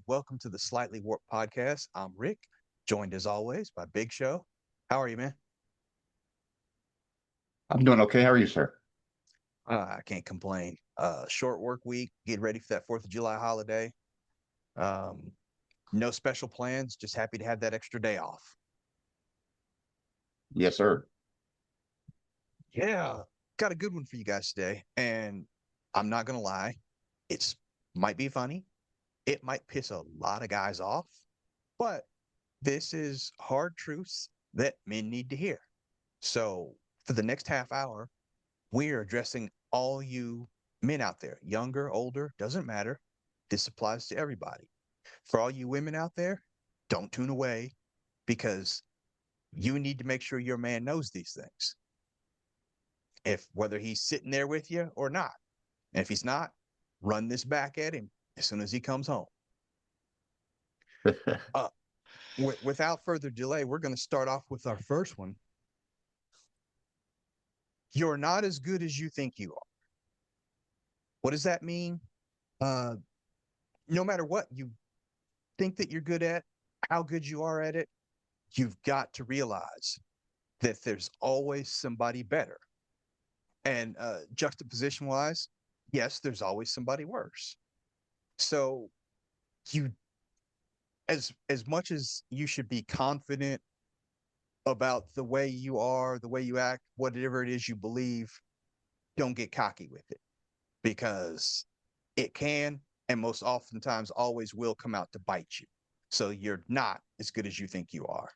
Welcome to the Slightly Warped Podcast. I'm Rick, joined as always by Big Show. How are you, man? I'm doing okay. How are you, sir? I can't complain. Short work week, get ready for that 4th of July holiday. Um, no special plans, just happy to have that extra day off. Yes, sir. Yeah, got a good one for you guys today. And I'm not going to lie, it's might be funny. It might piss a lot of guys off, but this is hard truths that men need to hear. So for the next half hour, we're addressing all you men out there, younger, older, doesn't matter. This applies to everybody. For all you women out there, don't tune away because you need to make sure your man knows these things. If whether he's sitting there with you or not. And if he's not, run this back at him as soon as he comes home. Uh, without further delay, we're going to start off with our first one. You're not as good as you think you are. What does that mean? Uh, no matter what you think that you're good at, how good you are at it, you've got to realize that there's always somebody better. And juxtaposition wise, yes, there's always somebody worse. So you, as much as you should be confident about the way you are, the way you act, whatever it is you believe, don't get cocky with it because it can and most oftentimes always will come out to bite you. So you're not as good as you think you are.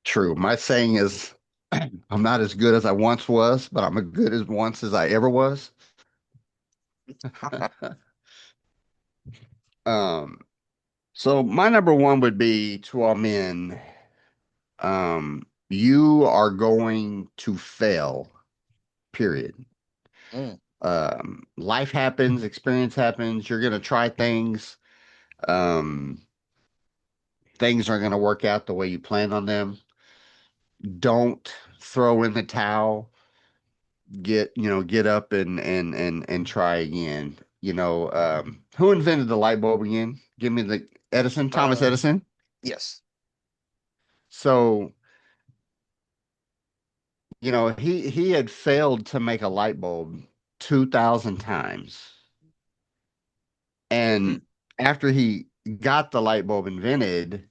True. My saying is, I'm not as good as I once was, but I'm as good as once as I ever was. Um, so my number one would be to all men, you are going to fail, period. Mm. Life happens, experience happens, you're gonna try things. Um, things are gonna work out the way you plan on them. Don't throw in the towel. Get up and try again. Who invented the light bulb again? Give me the Edison, Thomas Um, Edison. yes. So, he had failed to make a light bulb 2,000 times. Mm. And after he got the light bulb invented,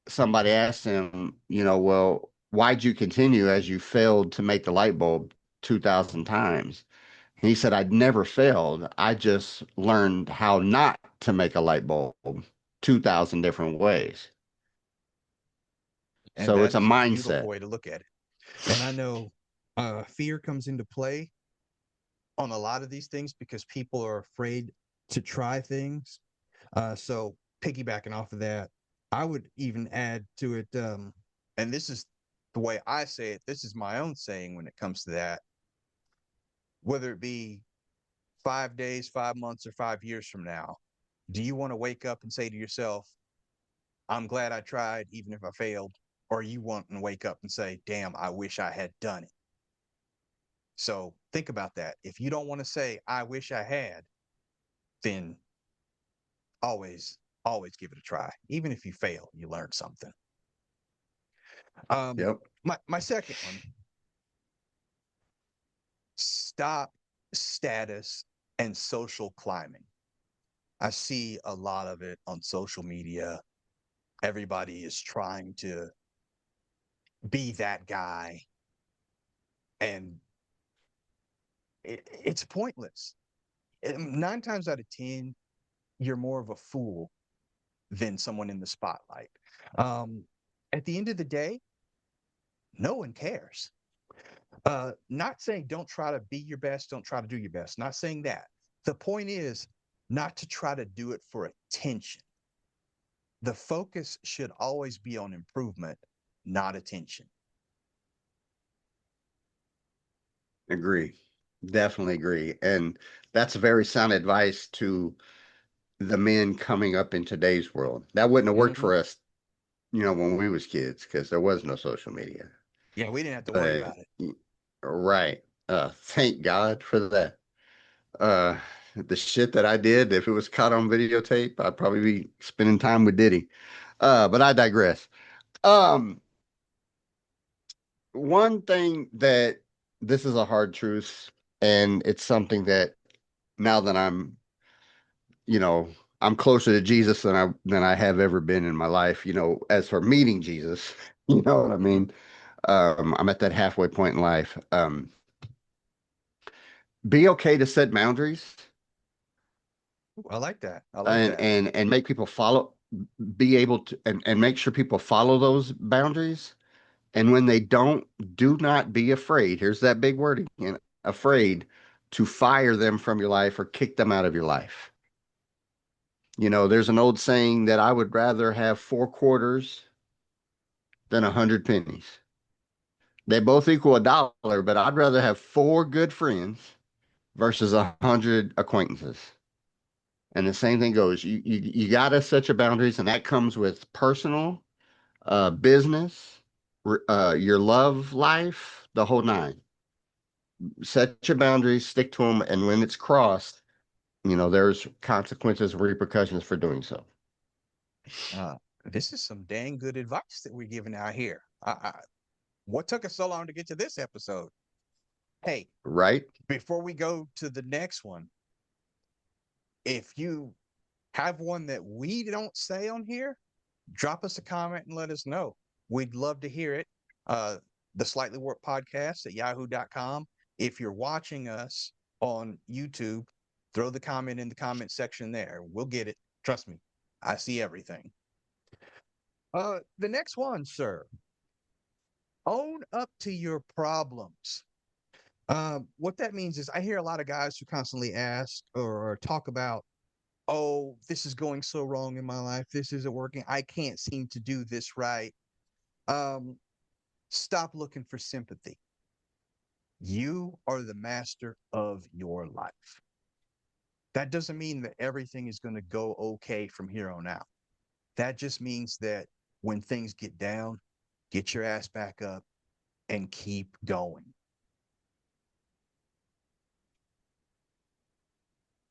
somebody asked him, well, why'd you continue as you failed to make the light bulb 2,000 times? He said, I'd never failed. I just learned how not to make a light bulb 2,000 different ways. And So that it's a is a beautiful mindset. way to look at it. And I know fear comes into play on a lot of these things because people are afraid to try things. So piggybacking off of that, I would even add to it, and this is the way I say it. This is my own saying when it comes to that. Whether it be 5 days, 5 months, or 5 years from now, do you want to wake up and say to yourself, "I'm glad I tried, even if I failed," or you want to wake up and say, "Damn, I wish I had done it." So think about that. If you don't want to say, "I wish I had," then always, always give it a try. Even if you fail, you learn something. Um, Yep. my second one, stop status and social climbing. I see a lot of it on social media. Everybody is trying to be that guy, and it's pointless. 9 times out of 10, you're more of a fool than someone in the spotlight. Um, at the end of the day, no one cares. Not saying don't try to be your best, don't try to do your best. Not saying that. The point is not to try to do it for attention. The focus should always be on improvement, not attention. Agree. Definitely agree. And that's very sound advice to the men coming up in today's world. That wouldn't have worked Mm-hmm. for us, when we was kids because there was no social media. Yeah, we didn't have to worry But about it. right. Thank God for that. Uh the shit that I did, if it was caught on videotape, I'd probably be spending time with Diddy. But I digress. Um, One thing that this is a hard truth, and it's something that now that you know, I'm closer to Jesus than I have ever been in my life, as for meeting Jesus, you know what I Mhm. mean? I'm at that halfway point in life. Be okay to set boundaries Ooh, I like that. I like and that. make people follow, be able to and make sure people follow those boundaries. And when they don't, do not be afraid. Here's that big word again, afraid to fire them from your life or kick them out of your life. There's an old saying that I would rather have 4 quarters than 100 pennies. They both equal $1, but I'd rather have 4 good friends versus 100 acquaintances. And the same thing goes. You gotta set your boundaries, and that comes with personal, business, your love life, the whole nine. Set your boundaries, stick to them, and when it's crossed, there's consequences, repercussions for doing so. Uh, this is some dang good advice that we're giving out here. What took us so long to get to this episode? Hey, Right? before we go to the next one, if you have one that we don't say on here, drop us a comment and let us know. We'd love to hear it. Uh, the Slightly Warped Podcast at yahoo.com. If you're watching us on YouTube, throw the comment in the comment section there. We'll get it. Trust me, I see everything. The next one, sir. Own up to your problems. What that means is I hear a lot of guys who constantly ask or talk about, oh, this is going so wrong in my life. This isn't working. I can't seem to do this right. Um, Stop looking for sympathy. You are the master of your life. That doesn't mean that everything is going to go okay from here on out. That just means that when things get down, get your ass back up and keep going.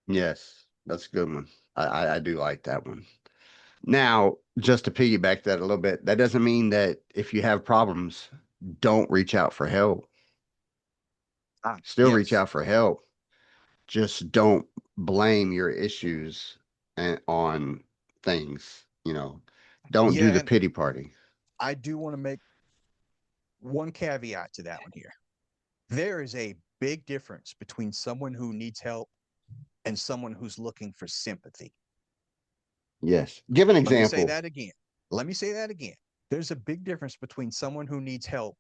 Yes, that's a good one. I do like that one. Now, just to piggyback that a little bit, that doesn't mean that if you have problems, don't reach out for help. Ah, Still reach yes. out for help. Just don't blame your issues on things. Don't do Yeah. the And pity party. I do want to make one caveat to that one here. There is a big difference between someone who needs help and someone who's looking for sympathy. Yes. Give an Let me say example. that again. Let me say that again. There's a big difference between someone who needs help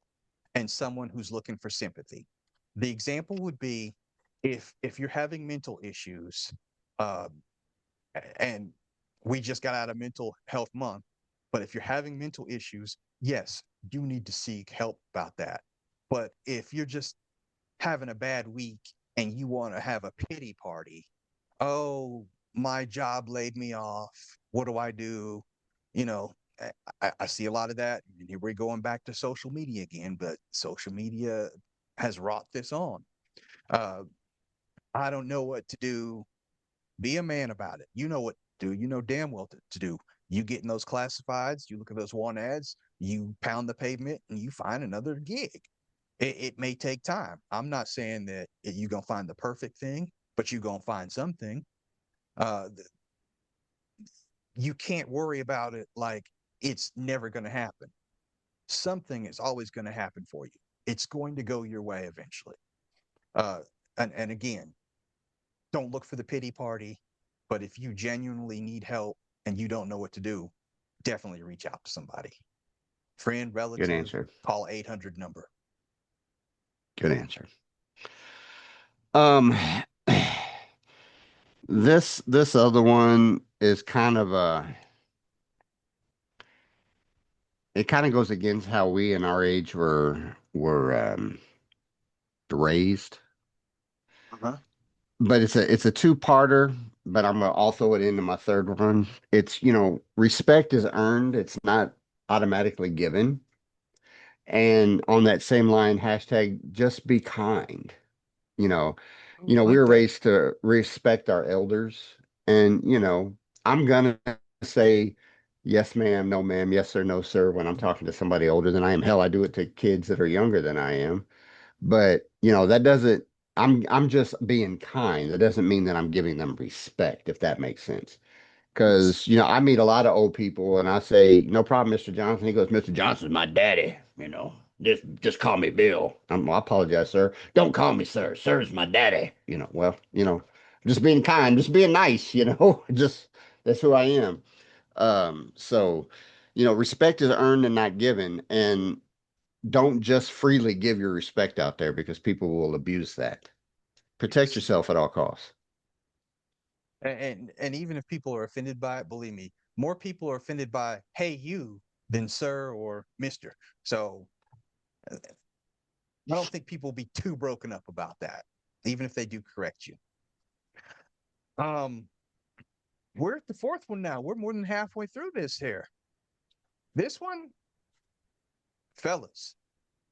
and someone who's looking for sympathy. The example would be if you're having mental issues, uh, and we just got out of mental health month, but if you're having mental issues, yes, you need to seek help about that. But if you're just having a bad week and you want to have a pity party, oh, my job laid me off. What do I do? You know, I see a lot of that. And here we're going back to social media again, but social media has wrought this on. Uh, I don't know what to do. Be a man about it. You know what to do. You know damn well to do. You get in those classifieds, you look at those want ads, you pound the pavement, and you find another gig. It may take time. I'm not saying that you're going to find the perfect thing, but you're going to find something. Uh, you can't worry about it like it's never going to happen. Something is always going to happen for you. It's going to go your way eventually. Uh, and again, don't look for the pity party, but if you genuinely need help and you don't know what to do, definitely reach out to somebody. Friend, Good relative, answer. call 800 number. Good answer. Um, this other one is kind of it kind of goes against how we in our age were raised. Uh-huh. But it's a two-parter, but I'm gonna also it into my third one. It's, respect is earned, it's not automatically given. And on that same line, hashtag just be kind. You know, We Like were that. raised to respect our elders. And, I'm gonna say yes, ma'am, no, ma'am, yes, sir, no, sir, when I'm talking to somebody older than I am. Hell, I do it to kids that are younger than I am. But, that doesn't, I'm just being kind. That doesn't mean that I'm giving them respect, if that makes sense. Yes. Because, I meet a lot of old people and I say, no problem, Mr. Johnson. He goes, Mr. Johnson's my daddy, just call me Bill. I apologize, sir. Don't call me sir. Sir's my daddy. Well, just being kind, just being nice, just that's who I am. So, respect is earned and not given. And don't just freely give your respect out there because people will abuse that. Protect Yes. yourself at all costs. And even if people are offended by it, believe me, more people are offended by "Hey you" than "Sir" or "Mister." So I don't think people will be too broken up about that, even if they do correct you. Um, we're at the fourth one now. We're more than halfway through this here. This one, fellas,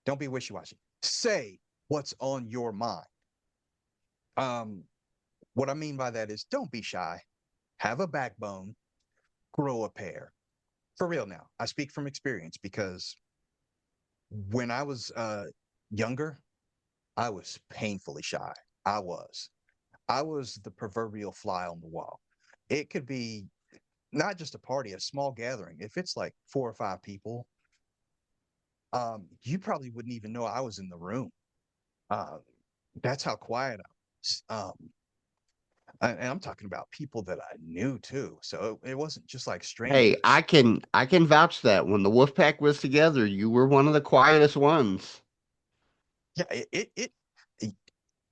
don't be wishy-washy. Say what's on your mind. Um, what I mean by that is don't be shy. Have a backbone, grow a pair. For real now. I speak from experience because when I was younger, I was painfully shy. I was. I was the proverbial fly on the wall. It could be not just a party, a small gathering. If it's like 4 or 5 people, you probably wouldn't even know I was in the room. Uh, that's how quiet I was. And I'm talking about people that I knew too. So it wasn't just like Hey, I strangers. can I can vouch that when the wolf pack was together, you were one of the quietest ones. Yeah, it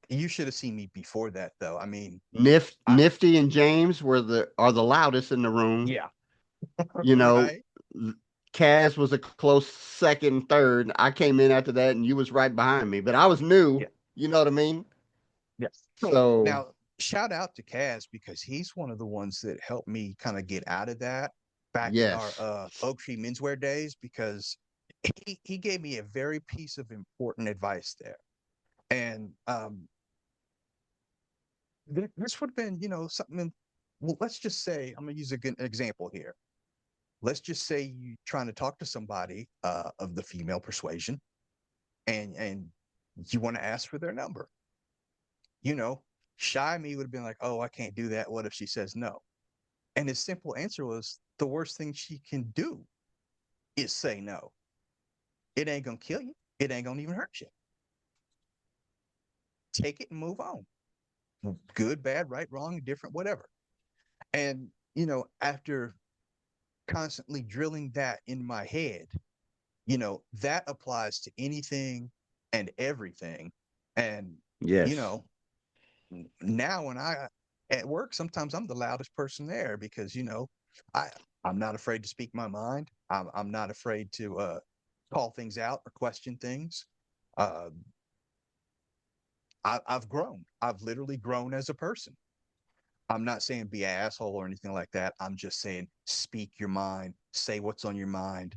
you should have seen me before that though. I mean, I Nifty and James are the loudest in the room. yeah, You know, right? Kaz was a close second, third. I came in after that, and you was right behind me, but I was new. Yeah. You know what I mean? Yes. So So now, shout out to Kaz because he's one of the ones that helped me kind of get out of that back in our yes, Oak Tree menswear days because he gave me a very piece of important advice there. And this would have been, something well, let's just say, I'm going to use a good example here. Let's just say you trying to talk to somebody of the female persuasion and you want to ask for their number. You know, shy me would have been like, oh, I can't do that. What if she says no? And his simple answer was the worst thing she can do is say no. It ain't gonna kill you. It ain't gonna even hurt you. Take it and move on. Good, bad, right, wrong, different, whatever. And, after constantly drilling that in my head, that applies to anything and everything. And, you yes, know, now when I at work, sometimes I'm the loudest person there because I I'm not afraid to speak my mind. I'm not afraid to call things out or question things. Uh, I've grown. I've literally grown as a person. I'm not saying be an asshole or anything like that. I'm just saying speak your mind, say what's on your mind.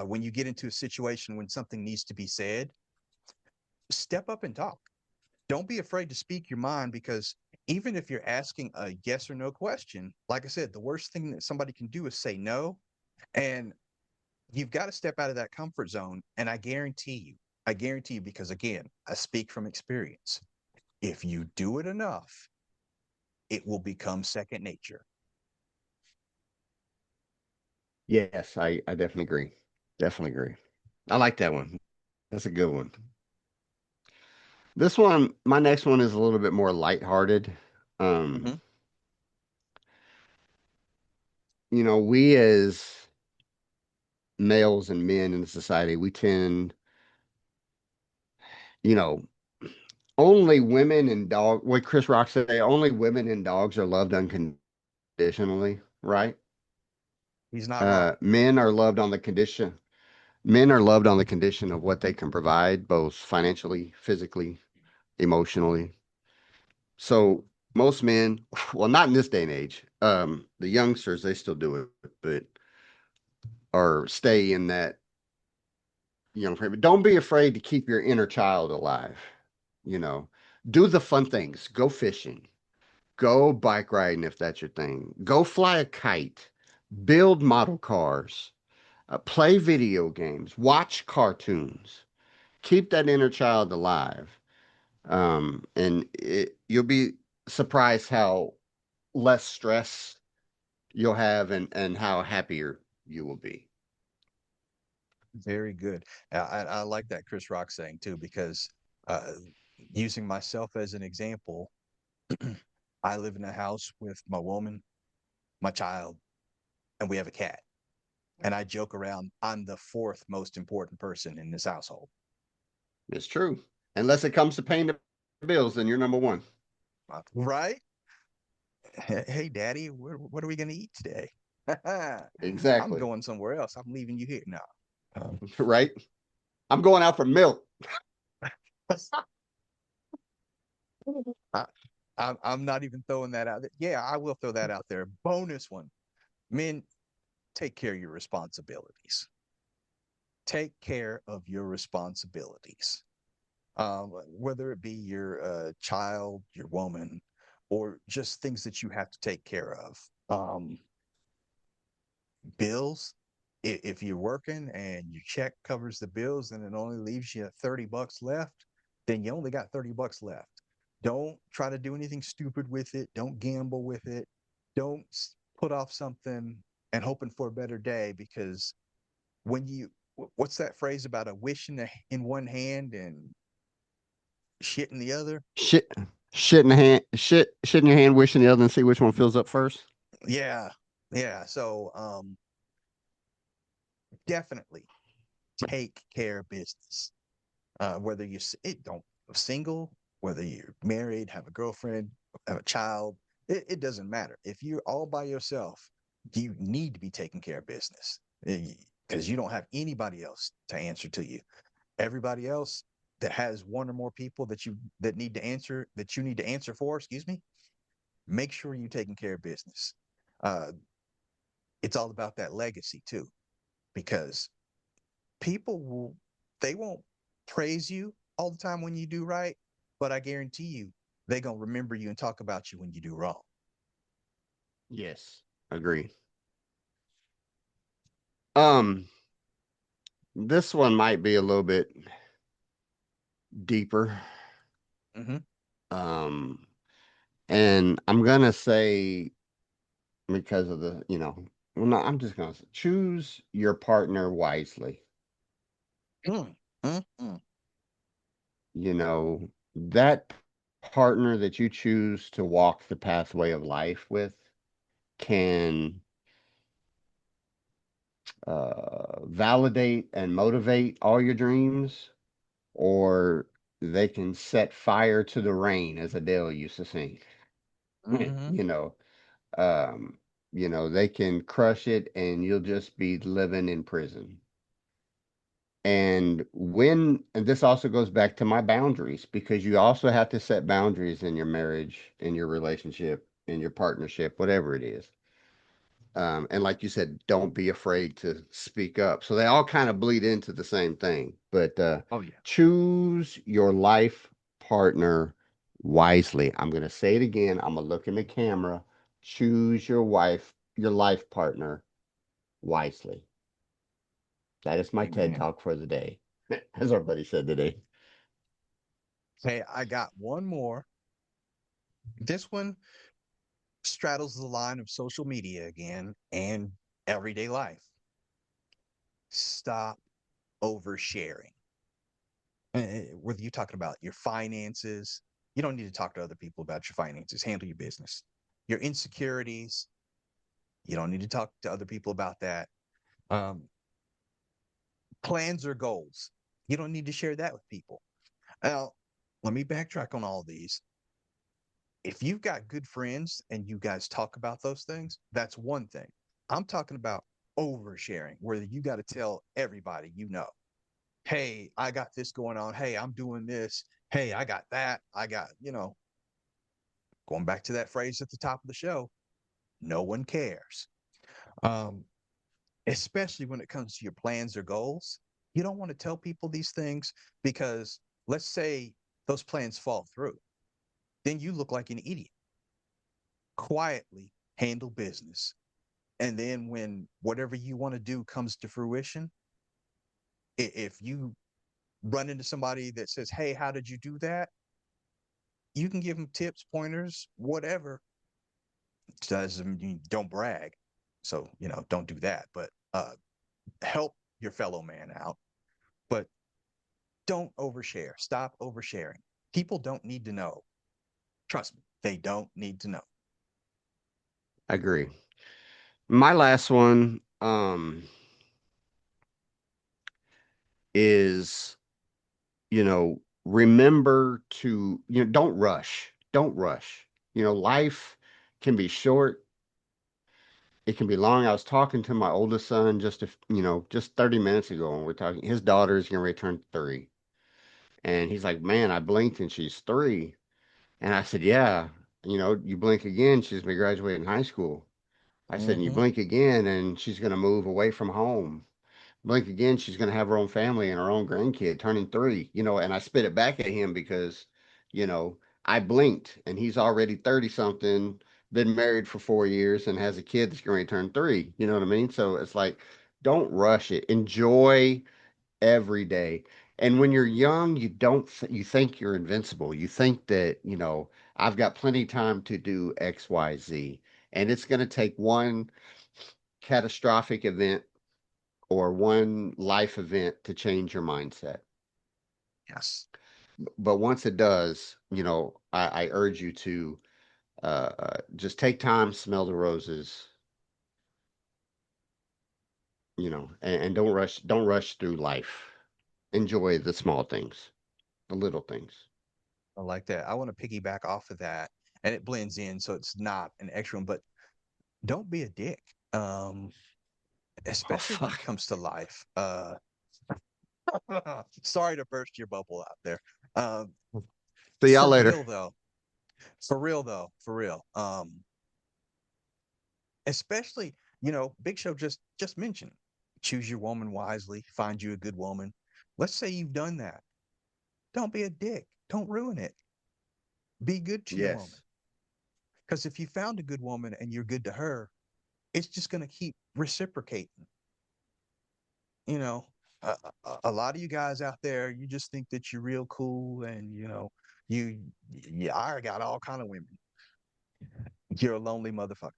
When you get into a situation when something needs to be said, step up and talk. Don't be afraid to speak your mind because even if you're asking a yes or no question, like I said, the worst thing that somebody can do is say no. And you've got to step out of that comfort zone. And I guarantee you, because again, I speak from experience. If you do it enough, it will become second nature. yes. I definitely agree. Definitely agree. I like that one. That's a good one. This one, my next one is a little bit more lighthearted. Um, Mm-hmm. we as males and men in society, we tend, you know, only women and dog. What Chris Rock say? Only women and dogs are loved unconditionally, right? He's not wrong. Men are loved on the condition. Men are loved on the condition of what they can provide, both financially, physically, emotionally. So most men, well, not in this day and age. The youngsters they still do it, but or stay in that frame. But don't be afraid to keep your inner child alive. You know, Do the fun things. Go fishing. Go bike riding if that's your thing. Go fly a kite. Build model cars. Play video games. Watch cartoons. Keep that inner child alive. You'll be surprised how less stress you'll have and how happier you will be. Very good. I like that Chris Rock saying too, because uh, using myself as an example, I live in a house with my woman, my child, and we have a cat. And I joke around, I'm the fourth most important person in this household. It's true. Unless it comes to paying the bills, then you're number one. Right? Hey, daddy, what are we going to eat today? I'm Exactly. going somewhere else. I'm leaving you here. No. Um, Right? I'm going out for milk. I, I'm not even throwing that out there. Yeah, I will throw that out there. Bonus one. Men, take care of your responsibilities. Take care of your responsibilities. Whether it be your child, your woman, or just things that you have to take care of. Bills. If you're working and your check covers the bills and it only leaves you $30 left, then you only got $30 left. Don't try to do anything stupid with it. Don't gamble with it. Don't put off something and hoping for a better day, because when you, what's that phrase about a wish in one hand and shit in the other? Shit, shit in your hand, wishing the other, and see which one fills up first. Yeah. Yeah. So definitely take care of business. Whether you it don't single, whether you're married, have a girlfriend, have a child, it doesn't matter. If you're all by yourself, you need to be taking care of business, because you don't have anybody else to answer to you. Everybody else that has one or more people that you need to answer for, excuse me, make sure you're taking care of business. Uh, it's all about that legacy too, because people will they won't praise you all the time when you do right, but I guarantee you they're gonna remember you and talk about you when you do wrong. Yes, agree. Um, this one might be a little bit deeper. Mm-hmm. Um, and I'm gonna say because of well, no, I'm just gonna say, choose your partner wisely. Mm, mm, mm. That partner that you choose to walk the pathway of life with can validate and motivate all your dreams, or they can set fire to the rain, as Adele used to sing. Mm-hmm. you know, um, they can crush it, and you'll just be living in prison. And this also goes back to my boundaries, because you also have to set boundaries in your marriage, in your relationship, in your partnership, whatever it is. And like you said, don't be afraid to speak up. So they all kind of bleed into the same thing. But Oh yeah. choose your life partner wisely. I'm going to say it again. I'm going to look in the camera. Choose your life partner wisely. That is my TED Amen. talk for the day, as our buddy said today. Hey, I got one more. This one straddles the line of social media again and everyday life. Stop oversharing. Whether you're talking about your finances, you don't need to talk to other people about your finances. Handle your business. Your insecurities, you don't need to talk to other people about that. Um, Plans or goals, you don't need to share that with people. Now, let me backtrack on all these. If you've got good friends and you guys talk about those things, that's one thing. I'm talking about oversharing, where you got to tell everybody you know, hey, I got this going on. Hey, I'm doing this. Hey, I got that. I got, going back to that phrase at the top of the show, no one cares. Um, Especially when it comes to your plans or goals. You don't want to tell people these things, because let's say those plans fall through. then you look like an idiot. Quietly handle business. And then when whatever you want to do comes to fruition, if you run into somebody that says, "Hey, how did you do that?" You can give them tips, pointers, whatever. Doesn't mean don't brag. So, don't do that, but help your fellow man out. But don't overshare. Stop oversharing. People don't need to know. Trust me, they don't need to know. I agree. My last one is, remember to, don't rush. Don't rush. Life can be short. It can be long. I was talking to my oldest son just 30 minutes ago, and we're talking. His daughter is going to return 3, and he's like, "Man, I blinked and she's 3." And I said, "Yeah, you blink again, she's going to be graduating high school." I said, "And you Mm-hmm. blink again, and she's going to move away from home. Blink again, she's going to have her own family and her own grandkid turning 3." And I spit it back at him because, you know, I blinked and he's already 30 something, been married for 4 years and has a kid that's going to turn 3. You know what I mean? So it's like, don't rush it. Enjoy every day. And when you're young, you think you're invincible. You think that, I've got plenty of time to do X, Y, Z. And it's going to take one catastrophic event or one life event to change your mindset. Yes. But once it does, I urge you to just take time, smell the roses, and don't rush through life. Enjoy the small things, the little things. I like that. I want to piggyback off of that, and it blends in, so it's not an extra one. But don't be a dick, Oh especially when it fuck. comes to life. Sorry to burst your bubble out there. Um, See y'all for later. real though, for real though, for real. Especially, Big Show just mentioned, choose your woman wisely, find you a good woman. Let's say you've done that. Don't be a dick. Don't ruin it. Be good to your woman. Yes. Because if you found a good woman and you're good to her, it's just going to keep reciprocating. You know, a lot of you guys out there, you just think that you're real cool, and you, yeah, I got all kind of women. You're a lonely motherfucker.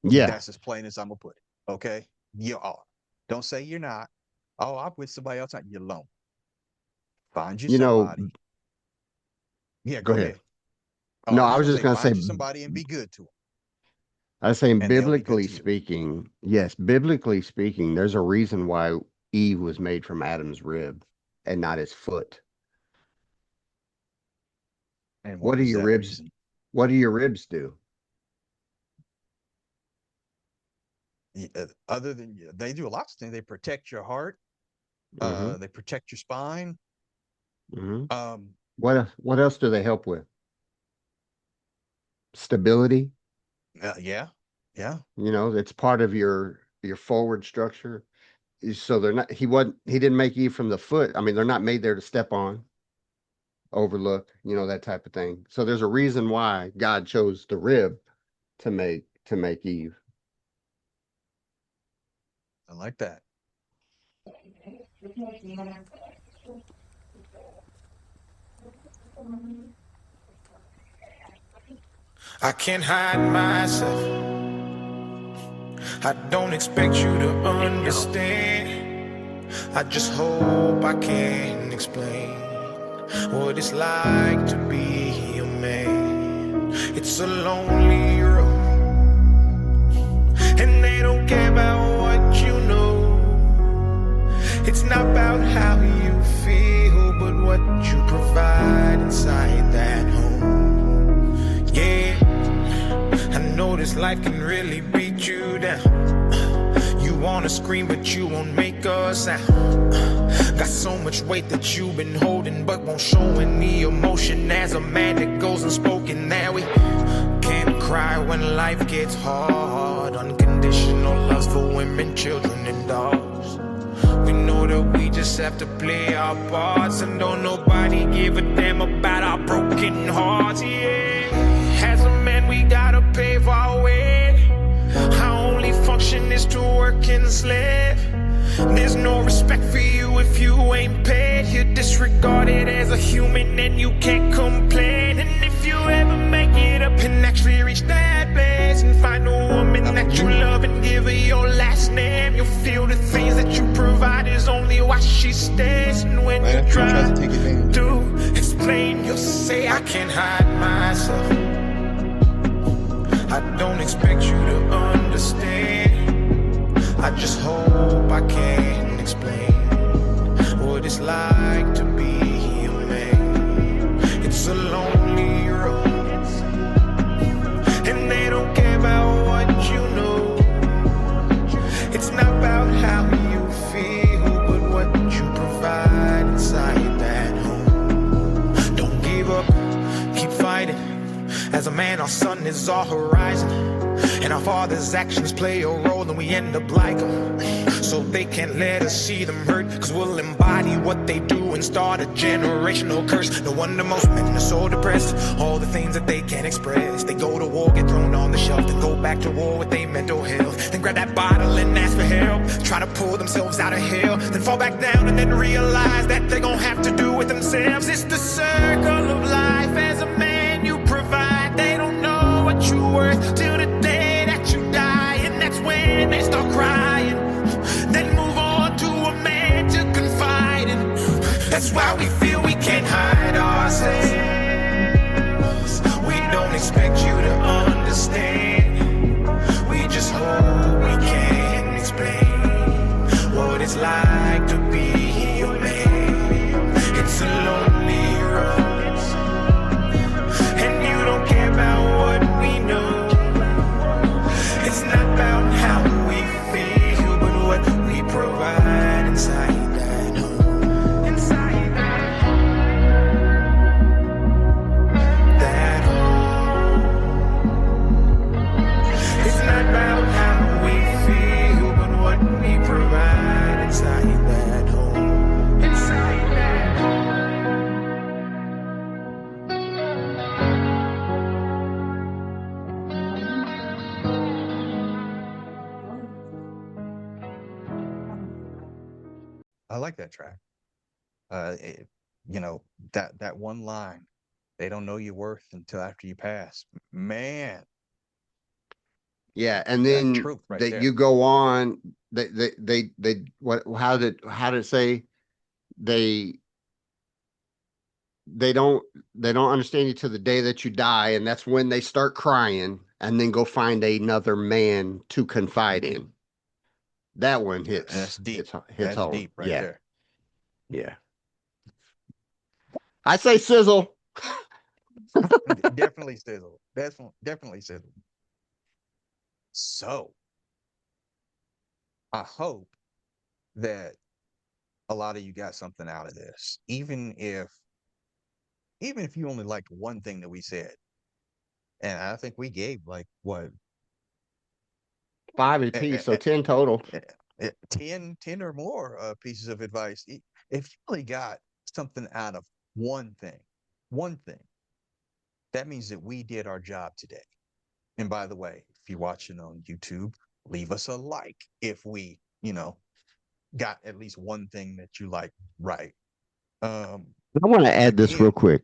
Yeah. That's as plain as I'm gonna put it. Okay, you are. Don't say you're not. Oh, I'm with somebody else. You're alone. Find you You know, somebody. Yeah, go go ahead. ahead. Oh, No, I'm I just was gonna just say, gonna say find you somebody and be good to them, I was saying and they'll be good biblically to you. speaking, yes, biblically speaking, there's a reason why Eve was made from Adam's rib and not his foot. And What what do was your that ribs reason? what do your ribs do? Other than they do a lot of things, they protect your heart. Mm-hmm. They protect your spine. Mm-hmm. Um, What else do they help with? Stability. yeah, yeah. It's part of your forward structure. So they're not he didn't make Eve from the foot. I mean, they're not made there to step on, overlook, that type of thing. So there's a reason why God chose the rib to make Eve. I like that. I can't hide myself. I don't expect you to understand. I just hope I can explain what it's like to be a man. It's a lonely road, and they don't care about what you know. It's not about how you feel, but what you provide inside that home. Yeah, I know this life can really beat you down. You wanna scream, but you won't make a sound. Got so much weight that you've been holding, but won't show any emotion. As a man that goes unspoken, now we can't cry when life gets hard. Unconditional love for women, children, and dogs. We know that we just have to play our parts, and don't nobody give a damn about our broken hearts, yeah. As a man, we gotta pave our way. Our only function is to work and slave. There's no respect for you if you ain't paid. You're disregarded as a human and you can't complain. And if you ever make it up and actually reach that place and find a woman that you love and give her your last name, you'll feel the things that you provide is only why she stays. And when you try to explain, you'll say, I can't hide myself. I don't expect you to understand. I just hope I can explain what it's like to be a man. It's a lonely road, and they don't care about what you know. It's not about how you feel, but what you provide inside that home. Don't give up, keep fighting. As a man, our sun is our horizon, and our father's actions play a role, and we end up like them. So they can't let us see them hurt, cause we'll embody what they do and start a generational curse. No wonder most men are so depressed, all the things that they can't express. They go to war, get thrown on the shelf, then go back to war with their mental health. Then grab that bottle and ask for help, try to pull themselves out of hell, then fall back down and then realize that they're gonna have to do it themselves. It's the circle of life. As a man, you provide. They don't know what you're worth till the day that you die, and that's when they start crying. Then move on to a man to confide in. That's why we feel we can't hide ourselves. We don't expect you to understand. We just hope we can explain what it's like to be a man. It's a lonely road, and you don't care about what we know. It's not about how we feel, but what we provide inside that home. Inside that home. It's not about how we feel, but what we provide inside that home. Inside that home. I like that track. Uh, it, that one line, they don't know your worth until after you pass. Man, Yeah, and that's then truth right that there. you go on, what, how did it say? They they don't they don't understand you till the day that you die, and that's when they start crying and then go find another man to confide in. That one And that's deep. hits That's home. deep right Yeah, there. yeah. I say sizzle. Definitely sizzle. Definitely sizzle. So I hope that a lot of you got something out of this, even if you only liked one thing that we said. And I think we gave like what, Five eh, apiece, eh, so eh, 10 total. 10 or more pieces of advice. If you only got something out of one thing, that means that we did our job today. And by the way, if you're watching on YouTube, leave us a like if we, got at least one thing that you like right. Um, I want to add this real again, quick.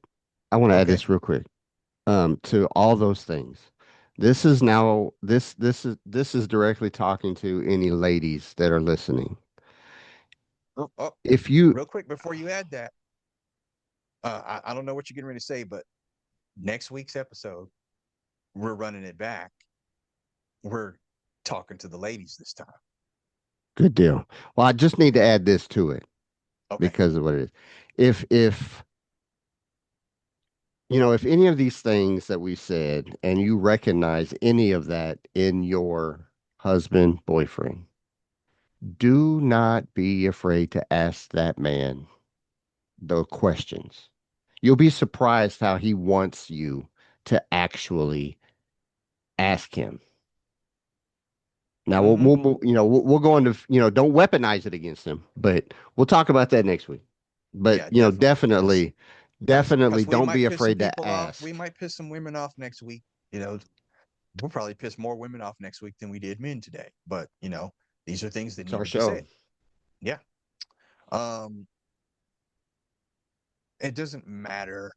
I want to add okay. this real quick. To all those things. This is now this is directly talking to any ladies that are listening. Oh, oh, If you real quick before you add that, I don't know what you're getting ready to say, but next week's episode, we're running it back. We're talking to the ladies this time. Good deal. Well, I just need to add this to it Okay. because of what it is. If if any of these things that we said and you recognize any of that in your husband, boyfriend, do not be afraid to ask that man the questions. You'll be surprised how he wants you to actually ask him. Now Mm-hmm. we'll go into don't weaponize it against him, but we'll talk about that next week. But Yeah, definitely. Because definitely Definitely Because we don't might be piss some afraid to people off. We ask. might piss some women off next week. You know, we'll probably piss more women off next week than we did men today. But these are things that It's need our to be show. said. Yeah. Um, it doesn't matter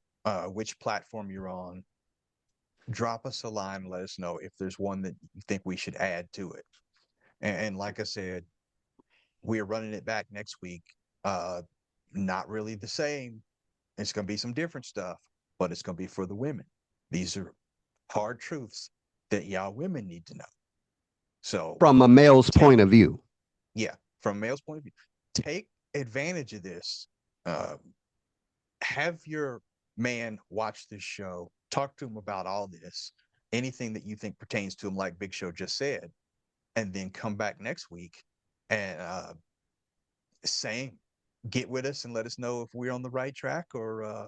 which platform you're on. Drop us a line. Let us know if there's one that you think we should add to it. And like I said, we are running it back next week. Uh, Not really the same. It's going to be some different stuff, but it's going to be for the women. These are hard truths that y'all women need to know. So From a male's take, point of view. yeah, from a male's point of view, take advantage of this. Uh, have your man watch this show, talk to him about all this, anything that you think pertains to him, like Big Show just said, and then come back next week and same, get with us and let us know if we're on the right track or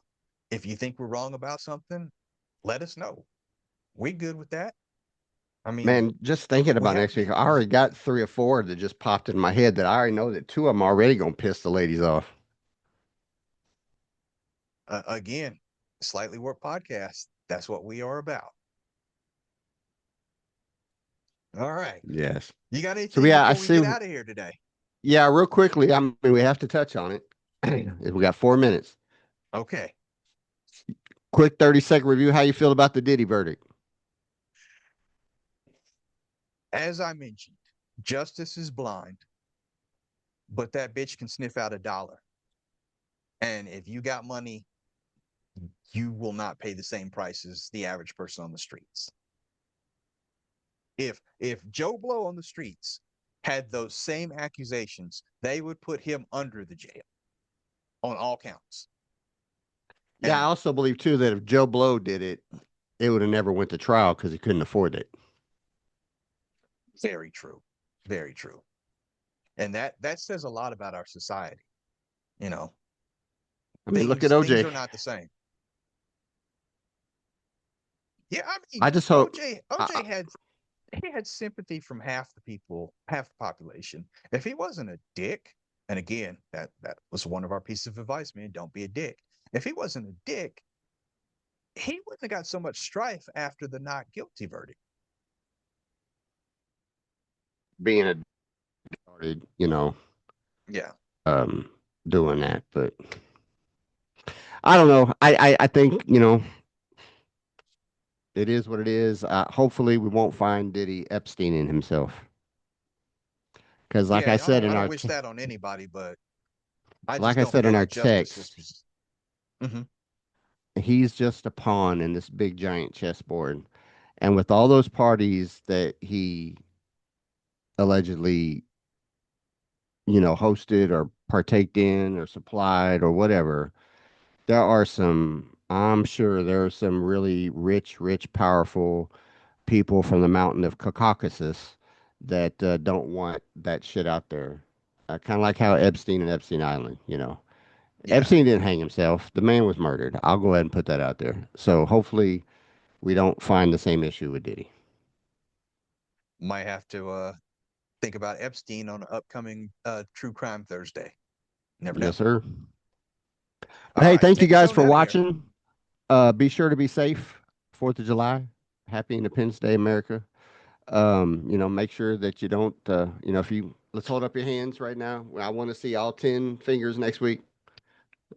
if you think we're wrong about something, let us know. We good with that. I mean, Man, just thinking we about have next week, I already got 3 or 4 that just popped in my head that I already know that 2 of them already gonna piss the ladies off. again, slightly warped podcast. That's what we are about. All right. Yes. You got So anything yeah, I before we see. get out of here today? Yeah, real quickly. I mean, we have to touch on it. We got 4 minutes. Okay. Quick 30-second review. How you feel about the Diddy verdict? As I mentioned, justice is blind, but that bitch can sniff out $1. And if you got money, you will not pay the same price as the average person on the streets. If Joe Blow on the streets had those same accusations, they would put him under the jail on all counts. Yeah, I And also believe too that if Joe Blow did it, it would have never went to trial because he couldn't afford it. very true. Very true. And that says a lot about our society. You know, I mean, look at things OJ. are not the same. Yeah, I mean, I just hope. OJ had sympathy from half the people, half the population. If he wasn't a dick, and again, that was one of our pieces of advice, man, don't be a dick. If he wasn't a dick, he wouldn't have got so much strife after the not guilty verdict. Being a started, Yeah. um, doing that, but I don't know. I think it is what it is. Hopefully, we won't find Diddy Epstein in himself, because Yeah, I don't wish that on anybody, but I like just I don't said in feel our like justice text, was. Mm-hmm. he's just a pawn in this big giant chessboard, and with all those parties that he allegedly hosted or partaked in or supplied or whatever, I'm sure there are some really rich, powerful people from the mountain of Caucasus that don't want that shit out there. Kind of like how Epstein and Epstein Island. Yeah, Epstein didn't hang himself. The man was murdered. I'll go ahead and put that out there. So hopefully we don't find the same issue with Diddy. might have to think about Epstein on an upcoming True Crime Thursday. Never know. Yes, sir. But All hey, right, thank you take us guys on for out of here. watching. Be sure to be safe. 4th of July. Happy Independence Day, America. Make sure that you don't, if you, let's hold up your hands right now. I want to see all 10 fingers next week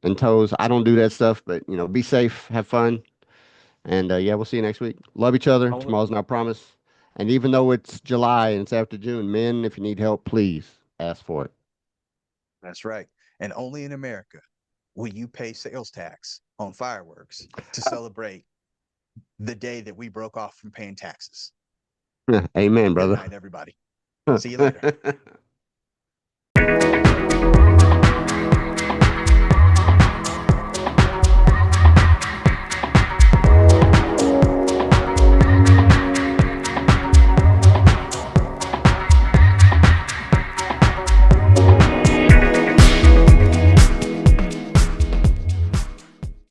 and toes. I don't do that stuff, but, be safe, have fun. And yeah, we'll see you next week. Love each other. Only, Tomorrow's not promise. And even though it's July and it's after June, men, if you need help, please ask for it. that's right. And only in America will you pay sales tax on fireworks to celebrate the day that we broke off from paying taxes. Amen, Good brother. night, everybody. See you later.